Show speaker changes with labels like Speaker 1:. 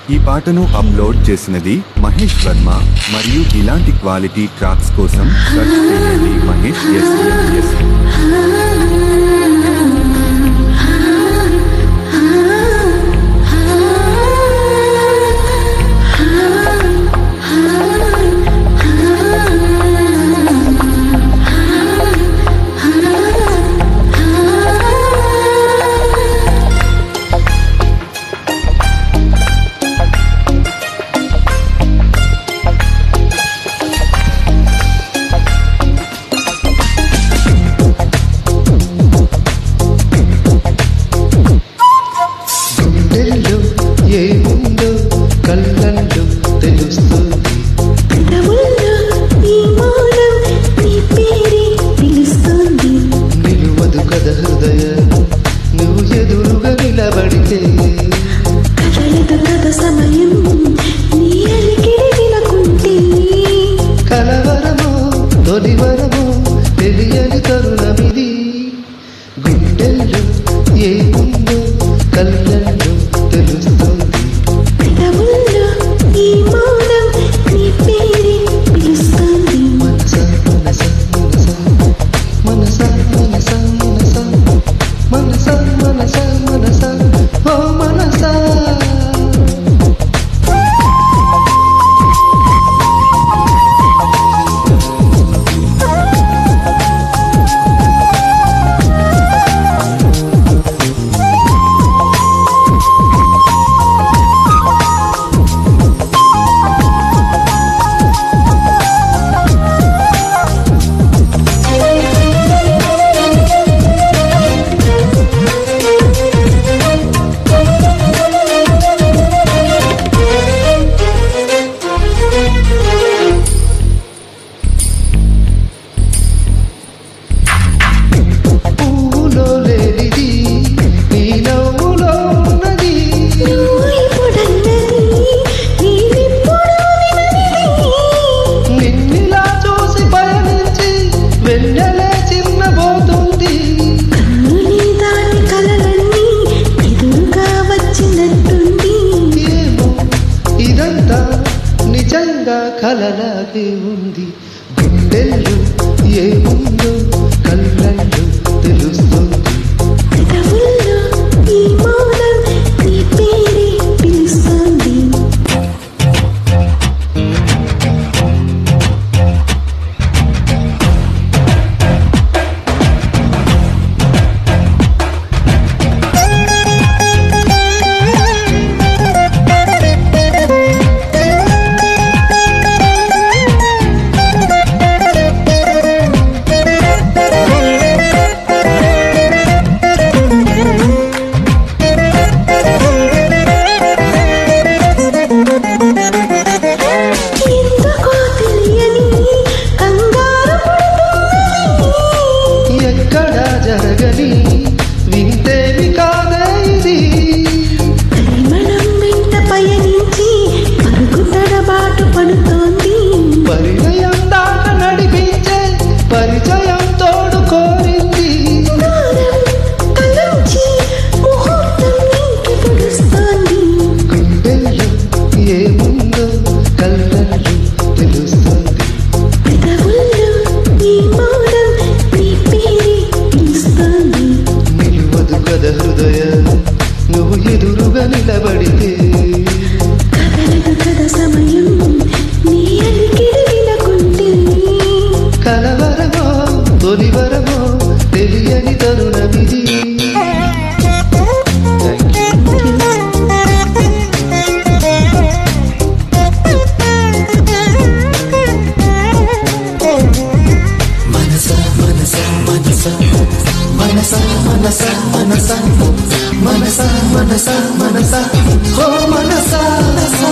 Speaker 1: ఈ పాటను అప్లోడ్ చేసినది మహేష్ వర్మ మరియు ఇలాంటి క్వాలిటీ ట్రాక్స్ కోసం సెర్చ్ చేయండి మహేష్ SMS.
Speaker 2: తెలియని తరుణమిది గుండెల్లో ఏముందో కళ్ళల్లో తెలుస్తుంది
Speaker 3: పెదవుల్లో ఈ మౌనం నీ పేరే పిలుస్తుంది
Speaker 2: మనసా మనసా మనసా మనసా మనసా మనసా మనసా మనసా ఓ మనసా కలలాగే ఉంది గుండెల్లో ఏముందో కళ్ళల్లో తెలుస్తుంది
Speaker 3: పెదవుల్లో ఈ మౌనం నీ పేరే పిలుస్తుంది
Speaker 2: జరగని వింతేమి కాదే ఇది
Speaker 3: పరిమళం వెంట పయనించి పరుగు తడబాటు పడుతోంది
Speaker 2: పరిణయం దాకా నడిపించే పరిచయం తోడు కోరింది గుండెల్లో ఏముందో కళ్ళల్లో తెలుస్తుంది
Speaker 3: పెదవుల్లో ఈ మౌనం నీ పేరే పిలుస్తుంది
Speaker 2: నిలువదు కథ హృదయ నువ్వు ఎదురుగా నిలబడితే
Speaker 3: కదలదు కథ సమయం నీ అలికిడి వినకుంటే
Speaker 2: కలవరమో తొలివరమో తెలియని తరుణమిది మనసా మనసా మనసా మనసా మనసా మనసా ఓ మనసా మనసా